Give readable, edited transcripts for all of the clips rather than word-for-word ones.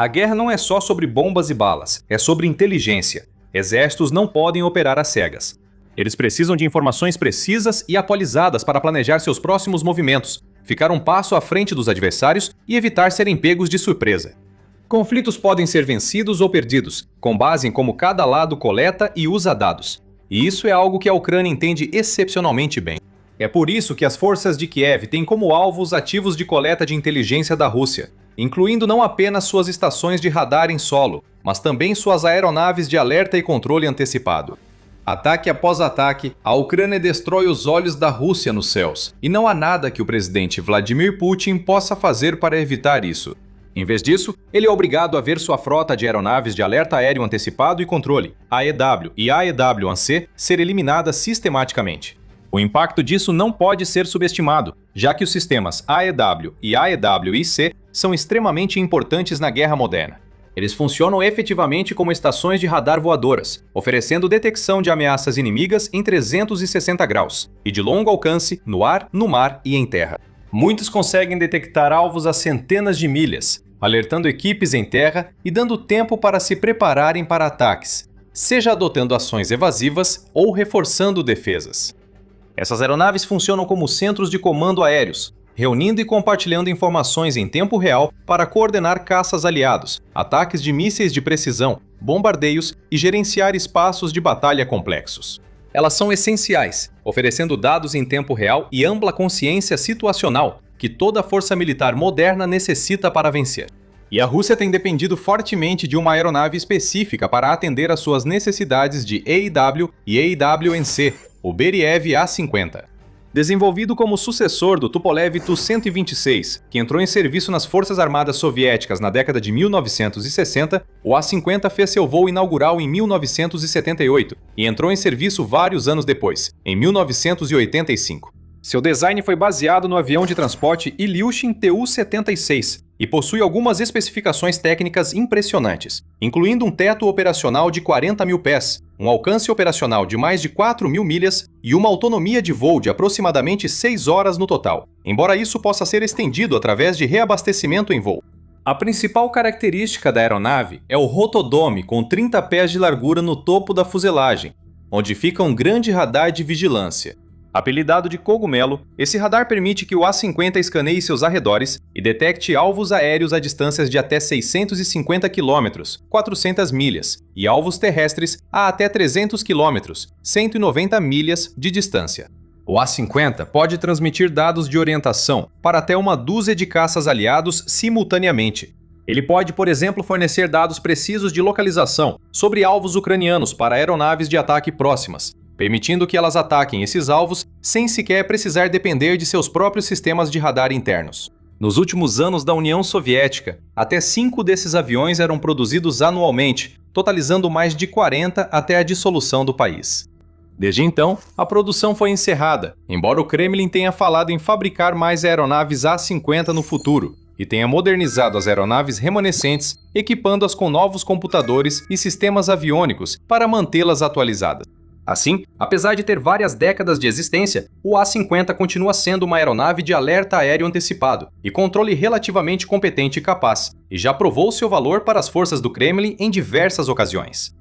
A guerra não é só sobre bombas e balas, é sobre inteligência. Exércitos não podem operar às cegas. Eles precisam de informações precisas e atualizadas para planejar seus próximos movimentos, ficar um passo à frente dos adversários e evitar serem pegos de surpresa. Conflitos podem ser vencidos ou perdidos, com base em como cada lado coleta e usa dados. E isso é algo que a Ucrânia entende excepcionalmente bem. É por isso que as forças de Kiev têm como alvo os ativos de coleta de inteligência da Rússia, incluindo não apenas suas estações de radar em solo, mas também suas aeronaves de alerta e controle antecipado. Ataque após ataque, a Ucrânia destrói os olhos da Rússia nos céus, e não há nada que o presidente Vladimir Putin possa fazer para evitar isso. Em vez disso, ele é obrigado a ver sua frota de aeronaves de alerta aéreo antecipado e controle, AEW e AEW-1C, ser eliminada sistematicamente. O impacto disso não pode ser subestimado, já que os sistemas AEW e AEW-IC são extremamente importantes na guerra moderna. Eles funcionam efetivamente como estações de radar voadoras, oferecendo detecção de ameaças inimigas em 360 graus e de longo alcance no ar, no mar e em terra. Muitos conseguem detectar alvos a centenas de milhas, alertando equipes em terra e dando tempo para se prepararem para ataques, seja adotando ações evasivas ou reforçando defesas. Essas aeronaves funcionam como centros de comando aéreos, reunindo e compartilhando informações em tempo real para coordenar caças aliados, ataques de mísseis de precisão, bombardeios e gerenciar espaços de batalha complexos. Elas são essenciais, oferecendo dados em tempo real e ampla consciência situacional que toda força militar moderna necessita para vencer. E a Rússia tem dependido fortemente de uma aeronave específica para atender às suas necessidades de AEW e AEW-NC, o Beriev A-50. Desenvolvido como sucessor do Tupolev Tu-126, que entrou em serviço nas Forças Armadas Soviéticas na década de 1960, o A-50 fez seu voo inaugural em 1978 e entrou em serviço vários anos depois, em 1985. Seu design foi baseado no avião de transporte Ilyushin Tu-76 e possui algumas especificações técnicas impressionantes, incluindo um teto operacional de 40 mil pés, um alcance operacional de mais de 4 mil milhas e uma autonomia de voo de aproximadamente 6 horas no total, embora isso possa ser estendido através de reabastecimento em voo. A principal característica da aeronave é o rotodome com 30 pés de largura no topo da fuselagem, onde fica um grande radar de vigilância. Apelidado de Cogumelo, esse radar permite que o A-50 escaneie seus arredores e detecte alvos aéreos a distâncias de até 650 km, 400 milhas, e alvos terrestres a até 300 km, 190 milhas de distância. O A-50 pode transmitir dados de orientação para até uma dúzia de caças aliados simultaneamente. Ele pode, por exemplo, fornecer dados precisos de localização sobre alvos ucranianos para aeronaves de ataque próximas, permitindo que elas ataquem esses alvos sem sequer precisar depender de seus próprios sistemas de radar internos. Nos últimos anos da União Soviética, até 5 desses aviões eram produzidos anualmente, totalizando mais de 40 até a dissolução do país. Desde então, a produção foi encerrada, embora o Kremlin tenha falado em fabricar mais aeronaves A-50 no futuro e tenha modernizado as aeronaves remanescentes, equipando-as com novos computadores e sistemas aviônicos para mantê-las atualizadas. Assim, apesar de ter várias décadas de existência, o A-50 continua sendo uma aeronave de alerta aéreo antecipado e controle relativamente competente e capaz, e já provou seu valor para as forças do Kremlin em diversas ocasiões.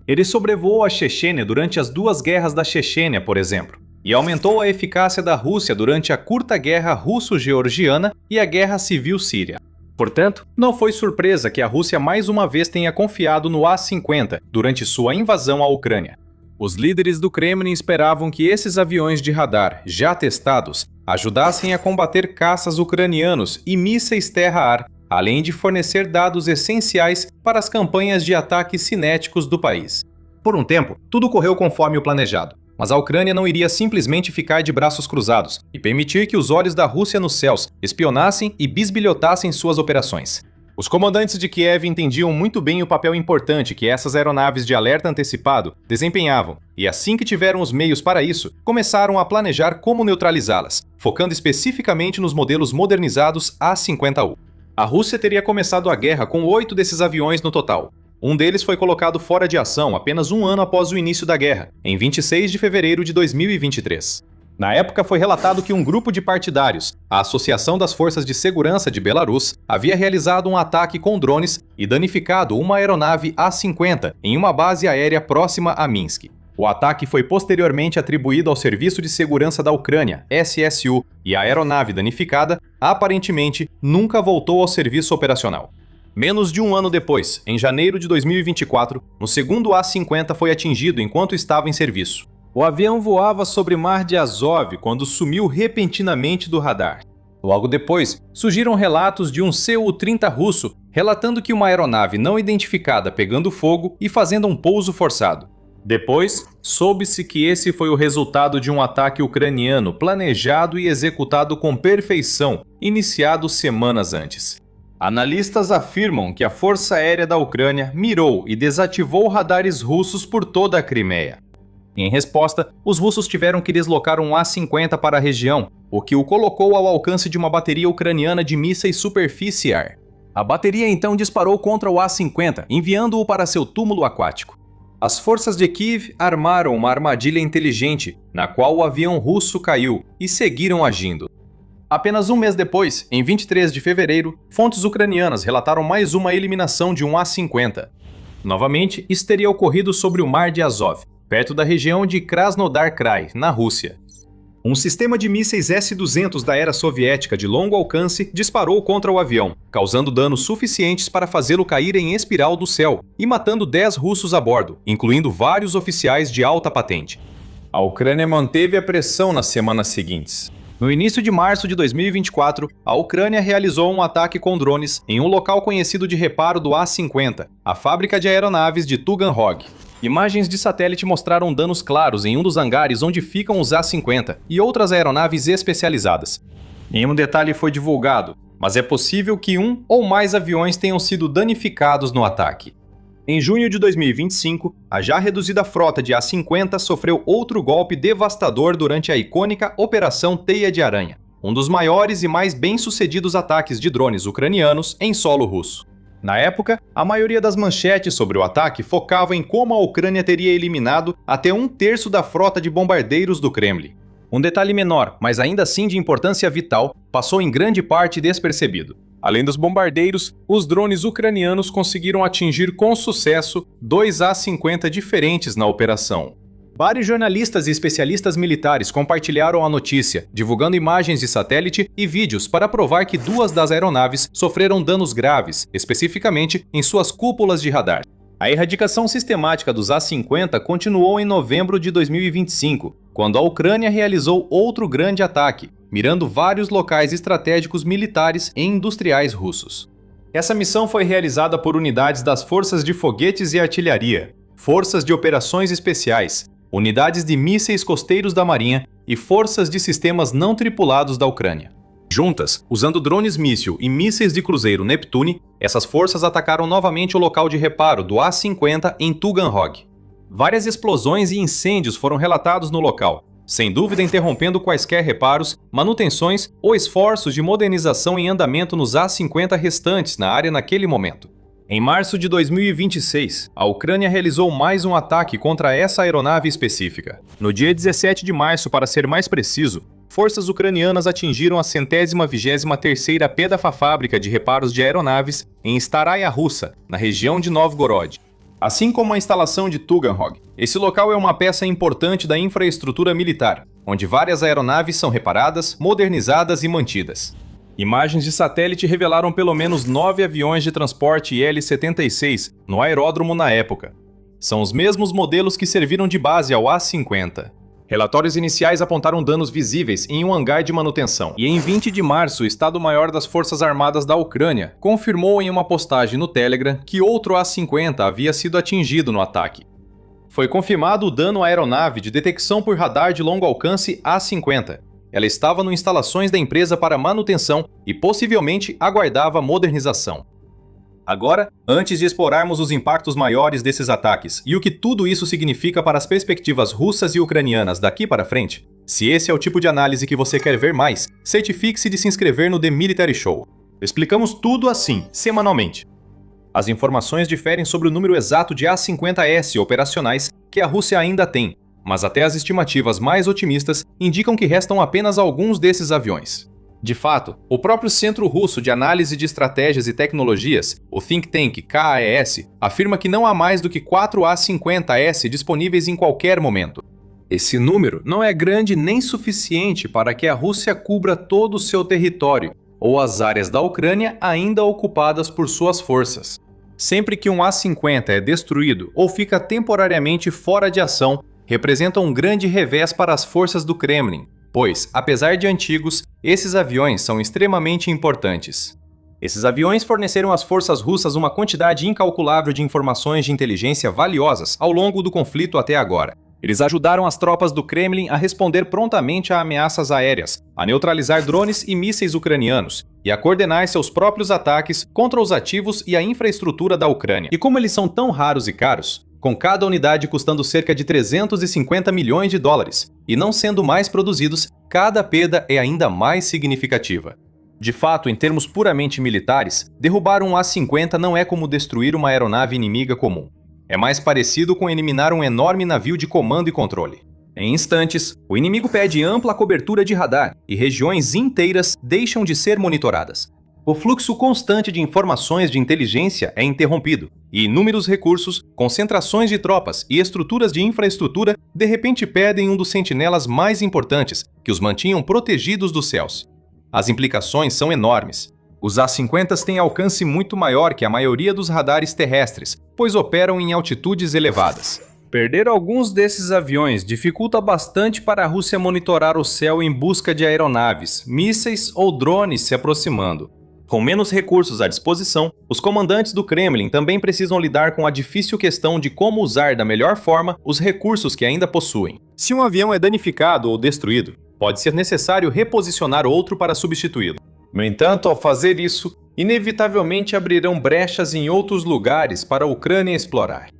Ele sobrevoou a Chechênia durante as 2 guerras da Chechênia, por exemplo, e aumentou a eficácia da Rússia durante a curta guerra russo-georgiana e a guerra civil síria. Portanto, não foi surpresa que a Rússia mais uma vez tenha confiado no A-50 durante sua invasão à Ucrânia. Os líderes do Kremlin esperavam que esses aviões de radar, já testados, ajudassem a combater caças ucranianos e mísseis terra-ar, além de fornecer dados essenciais para as campanhas de ataques cinéticos do país. Por um tempo, tudo correu conforme o planejado, mas a Ucrânia não iria simplesmente ficar de braços cruzados e permitir que os olhos da Rússia nos céus espionassem e bisbilhotassem suas operações. Os comandantes de Kiev entendiam muito bem o papel importante que essas aeronaves de alerta antecipado desempenhavam, e assim que tiveram os meios para isso, começaram a planejar como neutralizá-las, focando especificamente nos modelos modernizados A-50U. A Rússia teria começado a guerra com 8 desses aviões no total. Um deles foi colocado fora de ação apenas um ano após o início da guerra, em 26 de fevereiro de 2023. Na época foi relatado que um grupo de partidários, a Associação das Forças de Segurança de Belarus, havia realizado um ataque com drones e danificado uma aeronave A-50 em uma base aérea próxima a Minsk. O ataque foi posteriormente atribuído ao Serviço de Segurança da Ucrânia, SSU, e a aeronave danificada, aparentemente, nunca voltou ao serviço operacional. Menos de um ano depois, em janeiro de 2024, o segundo A-50 foi atingido enquanto estava em serviço. O avião voava sobre o Mar de Azov quando sumiu repentinamente do radar. Logo depois, surgiram relatos de um Su-30 russo relatando que uma aeronave não identificada pegando fogo e fazendo um pouso forçado. Depois, soube-se que esse foi o resultado de um ataque ucraniano planejado e executado com perfeição, iniciado semanas antes. Analistas afirmam que a Força Aérea da Ucrânia mirou e desativou radares russos por toda a Crimeia. Em resposta, os russos tiveram que deslocar um A-50 para a região, o que o colocou ao alcance de uma bateria ucraniana de mísseis superfície-ar. A bateria então disparou contra o A-50, enviando-o para seu túmulo aquático. As forças de Kiev armaram uma armadilha inteligente, na qual o avião russo caiu, e seguiram agindo. Apenas um mês depois, em 23 de fevereiro, fontes ucranianas relataram mais uma eliminação de um A-50. Novamente, isso teria ocorrido sobre o Mar de Azov, perto da região de Krasnodar Krai, na Rússia. Um sistema de mísseis S-200 da era soviética de longo alcance disparou contra o avião, causando danos suficientes para fazê-lo cair em espiral do céu e matando 10 russos a bordo, incluindo vários oficiais de alta patente. A Ucrânia manteve a pressão nas semanas seguintes. No início de março de 2024, a Ucrânia realizou um ataque com drones em um local conhecido de reparo do A-50, a fábrica de aeronaves de Tuganhog. Imagens de satélite mostraram danos claros em um dos hangares onde ficam os A-50 e outras aeronaves especializadas. Nenhum detalhe foi divulgado, mas é possível que um ou mais aviões tenham sido danificados no ataque. Em junho de 2025, a já reduzida frota de A-50 sofreu outro golpe devastador durante a icônica Operação Teia de Aranha, um dos maiores e mais bem-sucedidos ataques de drones ucranianos em solo russo. Na época, a maioria das manchetes sobre o ataque focava em como a Ucrânia teria eliminado até 1/3 da frota de bombardeiros do Kremlin. Um detalhe menor, mas ainda assim de importância vital, passou em grande parte despercebido. Além dos bombardeiros, os drones ucranianos conseguiram atingir com sucesso 2 A-50 diferentes na operação. Vários jornalistas e especialistas militares compartilharam a notícia, divulgando imagens de satélite e vídeos para provar que 2 das aeronaves sofreram danos graves, especificamente em suas cúpulas de radar. A erradicação sistemática dos A-50 continuou em novembro de 2025, quando a Ucrânia realizou outro grande ataque, mirando vários locais estratégicos militares e industriais russos. Essa missão foi realizada por unidades das Forças de Foguetes e Artilharia, Forças de Operações Especiais, unidades de mísseis costeiros da Marinha e forças de sistemas não tripulados da Ucrânia. Juntas, usando drones míssil e mísseis de cruzeiro Neptune, essas forças atacaram novamente o local de reparo do A-50 em Tuganhog. Várias explosões e incêndios foram relatados no local, sem dúvida interrompendo quaisquer reparos, manutenções ou esforços de modernização em andamento nos A-50 restantes na área naquele momento. Em março de 2026, a Ucrânia realizou mais um ataque contra essa aeronave específica. No dia 17 de março, para ser mais preciso, forças ucranianas atingiram a 123ª Pedafa fábrica de reparos de aeronaves em Staraya Russa, na região de Novgorod. Assim como a instalação de Tuganhog, esse local é uma peça importante da infraestrutura militar, onde várias aeronaves são reparadas, modernizadas e mantidas. Imagens de satélite revelaram pelo menos 9 aviões de transporte Il-76 no aeródromo na época. São os mesmos modelos que serviram de base ao A-50. Relatórios iniciais apontaram danos visíveis em um hangar de manutenção. E em 20 de março, o Estado-Maior das Forças Armadas da Ucrânia confirmou em uma postagem no Telegram que outro A-50 havia sido atingido no ataque. Foi confirmado o dano à aeronave de detecção por radar de longo alcance A-50. Ela estava nas instalações da empresa para manutenção e possivelmente aguardava modernização. Agora, antes de explorarmos os impactos maiores desses ataques e o que tudo isso significa para as perspectivas russas e ucranianas daqui para frente, se esse é o tipo de análise que você quer ver mais, certifique-se de se inscrever no The Military Show. Explicamos tudo assim, semanalmente. As informações diferem sobre o número exato de A-50S operacionais que a Rússia ainda tem, mas até as estimativas mais otimistas indicam que restam apenas alguns desses aviões. De fato, o próprio Centro Russo de Análise de Estratégias e Tecnologias, o think tank KAES, afirma que não há mais do que 4 A-50S disponíveis em qualquer momento. Esse número não é grande nem suficiente para que a Rússia cubra todo o seu território, ou as áreas da Ucrânia ainda ocupadas por suas forças. Sempre que um A-50 é destruído ou fica temporariamente fora de ação, representa um grande revés para as forças do Kremlin, pois, apesar de antigos, esses aviões são extremamente importantes. Esses aviões forneceram às forças russas uma quantidade incalculável de informações de inteligência valiosas ao longo do conflito até agora. Eles ajudaram as tropas do Kremlin a responder prontamente a ameaças aéreas, a neutralizar drones e mísseis ucranianos e a coordenar seus próprios ataques contra os ativos e a infraestrutura da Ucrânia. E como eles são tão raros e caros, com cada unidade custando cerca de 350 milhões de dólares e não sendo mais produzidos, cada perda é ainda mais significativa. De fato, em termos puramente militares, derrubar um A-50 não é como destruir uma aeronave inimiga comum. É mais parecido com eliminar um enorme navio de comando e controle. Em instantes, o inimigo pede ampla cobertura de radar e regiões inteiras deixam de ser monitoradas. O fluxo constante de informações de inteligência é interrompido, e inúmeros recursos, concentrações de tropas e estruturas de infraestrutura de repente perdem um dos sentinelas mais importantes que os mantinham protegidos dos céus. As implicações são enormes. Os A-50s têm alcance muito maior que a maioria dos radares terrestres, pois operam em altitudes elevadas. Perder alguns desses aviões dificulta bastante para a Rússia monitorar o céu em busca de aeronaves, mísseis ou drones se aproximando. Com menos recursos à disposição, os comandantes do Kremlin também precisam lidar com a difícil questão de como usar da melhor forma os recursos que ainda possuem. Se um avião é danificado ou destruído, pode ser necessário reposicionar outro para substituí-lo. No entanto, ao fazer isso, inevitavelmente abrirão brechas em outros lugares para a Ucrânia explorar.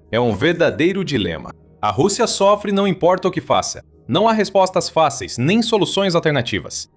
É um verdadeiro dilema. A Rússia sofre não importa o que faça. Não há respostas fáceis, nem soluções alternativas.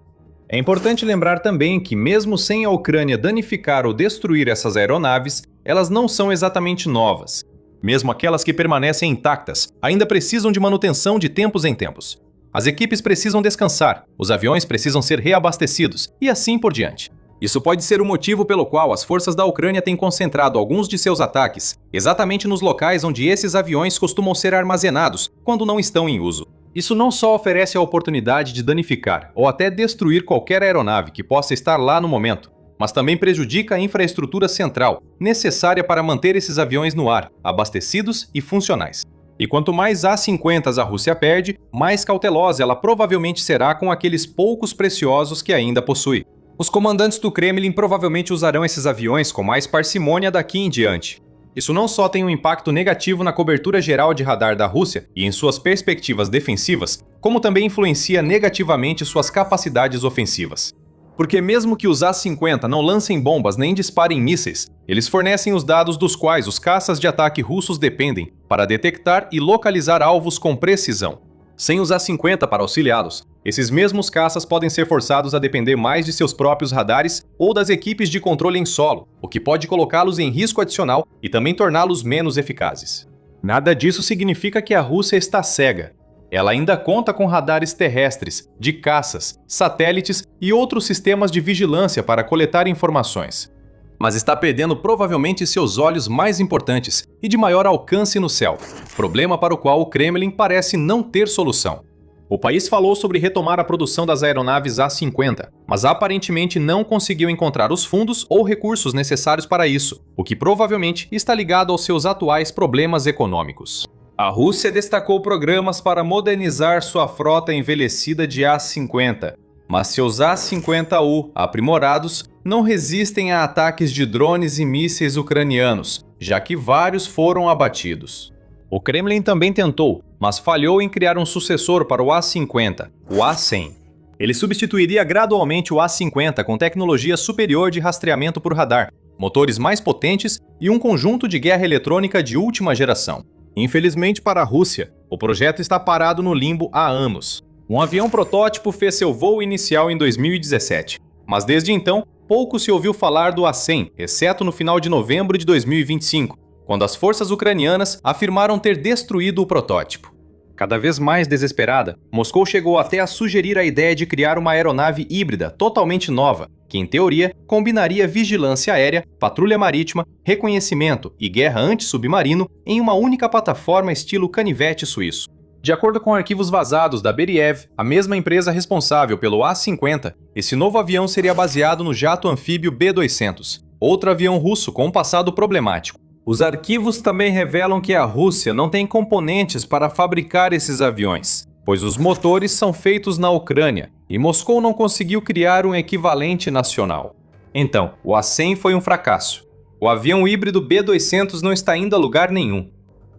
É importante lembrar também que, mesmo sem a Ucrânia danificar ou destruir essas aeronaves, elas não são exatamente novas. Mesmo aquelas que permanecem intactas, ainda precisam de manutenção de tempos em tempos. As equipes precisam descansar, os aviões precisam ser reabastecidos, e assim por diante. Isso pode ser o motivo pelo qual as forças da Ucrânia têm concentrado alguns de seus ataques exatamente nos locais onde esses aviões costumam ser armazenados quando não estão em uso. Isso não só oferece a oportunidade de danificar ou até destruir qualquer aeronave que possa estar lá no momento, mas também prejudica a infraestrutura central, necessária para manter esses aviões no ar, abastecidos e funcionais. E quanto mais A-50s a Rússia perde, mais cautelosa ela provavelmente será com aqueles poucos preciosos que ainda possui. Os comandantes do Kremlin provavelmente usarão esses aviões com mais parcimônia daqui em diante. Isso não só tem um impacto negativo na cobertura geral de radar da Rússia e em suas perspectivas defensivas, como também influencia negativamente suas capacidades ofensivas. Porque mesmo que os A-50 não lancem bombas nem disparem mísseis, eles fornecem os dados dos quais os caças de ataque russos dependem para detectar e localizar alvos com precisão. Sem os A-50 para auxiliá-los, esses mesmos caças podem ser forçados a depender mais de seus próprios radares ou das equipes de controle em solo, o que pode colocá-los em risco adicional e também torná-los menos eficazes. Nada disso significa que a Rússia está cega. Ela ainda conta com radares terrestres, de caças, satélites e outros sistemas de vigilância para coletar informações. Mas está perdendo provavelmente seus olhos mais importantes e de maior alcance no céu, problema para o qual o Kremlin parece não ter solução. O país falou sobre retomar a produção das aeronaves A-50, mas aparentemente não conseguiu encontrar os fundos ou recursos necessários para isso, o que provavelmente está ligado aos seus atuais problemas econômicos. A Rússia destacou programas para modernizar sua frota envelhecida de A-50, mas seus A-50U aprimorados não resistem a ataques de drones e mísseis ucranianos, já que vários foram abatidos. O Kremlin também tentou, mas falhou em criar um sucessor para o A-50, o A-100. Ele substituiria gradualmente o A-50 com tecnologia superior de rastreamento por radar, motores mais potentes e um conjunto de guerra eletrônica de última geração. Infelizmente para a Rússia, o projeto está parado no limbo há anos. Um avião protótipo fez seu voo inicial em 2017, mas desde então, pouco se ouviu falar do A-100, exceto no final de novembro de 2025, quando as forças ucranianas afirmaram ter destruído o protótipo. Cada vez mais desesperada, Moscou chegou até a sugerir a ideia de criar uma aeronave híbrida totalmente nova, que em teoria combinaria vigilância aérea, patrulha marítima, reconhecimento e guerra anti-submarino em uma única plataforma estilo canivete suíço. De acordo com arquivos vazados da Beriev, a mesma empresa responsável pelo A-50, esse novo avião seria baseado no jato anfíbio B-200, outro avião russo com um passado problemático. Os arquivos também revelam que a Rússia não tem componentes para fabricar esses aviões, pois os motores são feitos na Ucrânia e Moscou não conseguiu criar um equivalente nacional. Então, o A-100 foi um fracasso. O avião híbrido B-200 não está indo a lugar nenhum.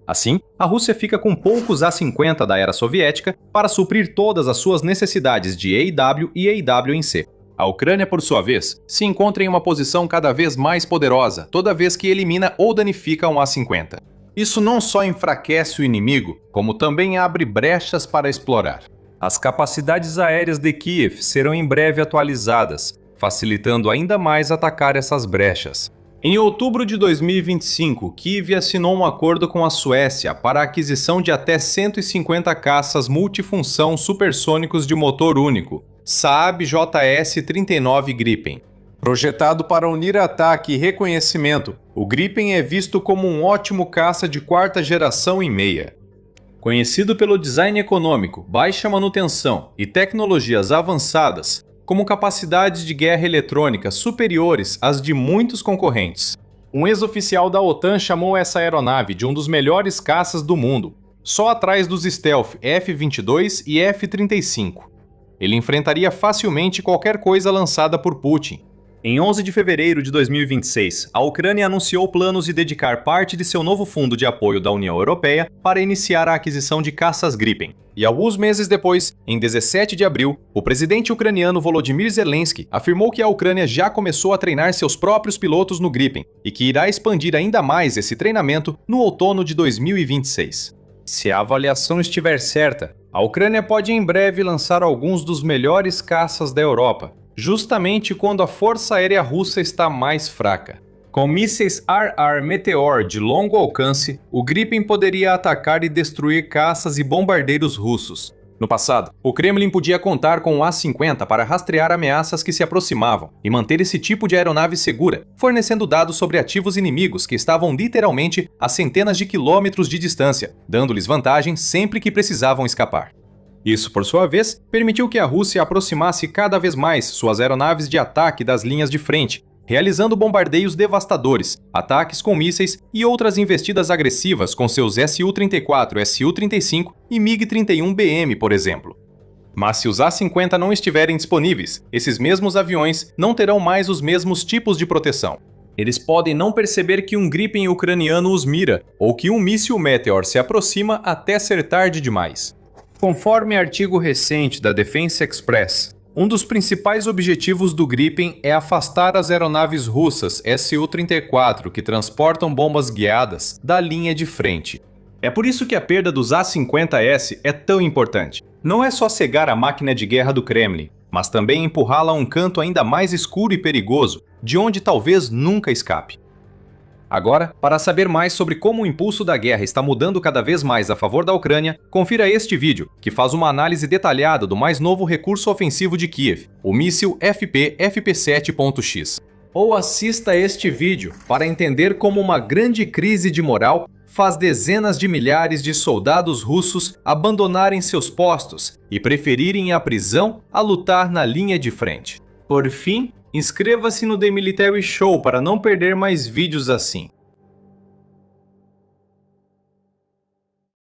Assim, a Rússia fica com poucos A-50 da era soviética para suprir todas as suas necessidades de EW e EW em C. A Ucrânia, por sua vez, se encontra em uma posição cada vez mais poderosa toda vez que elimina ou danifica um A-50. Isso não só enfraquece o inimigo, como também abre brechas para explorar. As capacidades aéreas de Kiev serão em breve atualizadas, facilitando ainda mais atacar essas brechas. Em outubro de 2025, Kiev assinou um acordo com a Suécia para a aquisição de até 150 caças multifunção supersônicos de motor único, Saab JS-39 Gripen. Projetado para unir ataque e reconhecimento, o Gripen é visto como um ótimo caça de quarta geração e meia. Conhecido pelo design econômico, baixa manutenção e tecnologias avançadas, como capacidades de guerra eletrônica superiores às de muitos concorrentes. Um ex-oficial da OTAN chamou essa aeronave de um dos melhores caças do mundo, só atrás dos Stealth F-22 e F-35. Ele enfrentaria facilmente qualquer coisa lançada por Putin. Em 11 de fevereiro de 2026, a Ucrânia anunciou planos de dedicar parte de seu novo fundo de apoio da União Europeia para iniciar a aquisição de caças Gripen. E alguns meses depois, em 17 de abril, o presidente ucraniano Volodymyr Zelensky afirmou que a Ucrânia já começou a treinar seus próprios pilotos no Gripen e que irá expandir ainda mais esse treinamento no outono de 2026. Se a avaliação estiver certa, a Ucrânia pode em breve lançar alguns dos melhores caças da Europa, justamente quando a força aérea russa está mais fraca. Com mísseis RR Meteor de longo alcance, o Gripen poderia atacar e destruir caças e bombardeiros russos. No passado, o Kremlin podia contar com o A-50 para rastrear ameaças que se aproximavam e manter esse tipo de aeronave segura, fornecendo dados sobre ativos inimigos que estavam literalmente a centenas de quilômetros de distância, dando-lhes vantagem sempre que precisavam escapar. Isso, por sua vez, permitiu que a Rússia aproximasse cada vez mais suas aeronaves de ataque das linhas de frente, realizando bombardeios devastadores, ataques com mísseis e outras investidas agressivas com seus Su-34, Su-35 e MiG-31BM, por exemplo. Mas se os A-50 não estiverem disponíveis, esses mesmos aviões não terão mais os mesmos tipos de proteção. Eles podem não perceber que um Gripen ucraniano os mira, ou que um míssil Meteor se aproxima até ser tarde demais. Conforme artigo recente da Defense Express, um dos principais objetivos do Gripen é afastar as aeronaves russas Su-34 que transportam bombas guiadas da linha de frente. É por isso que a perda dos A-50S é tão importante. Não é só cegar a máquina de guerra do Kremlin, mas também empurrá-la a um canto ainda mais escuro e perigoso, de onde talvez nunca escape. Agora, para saber mais sobre como o impulso da guerra está mudando cada vez mais a favor da Ucrânia, confira este vídeo, que faz uma análise detalhada do mais novo recurso ofensivo de Kiev, o míssil FP-FP7.X. Ou assista este vídeo para entender como uma grande crise de moral faz dezenas de milhares de soldados russos abandonarem seus postos e preferirem a prisão a lutar na linha de frente. Por fim, inscreva-se no The Military Show para não perder mais vídeos assim.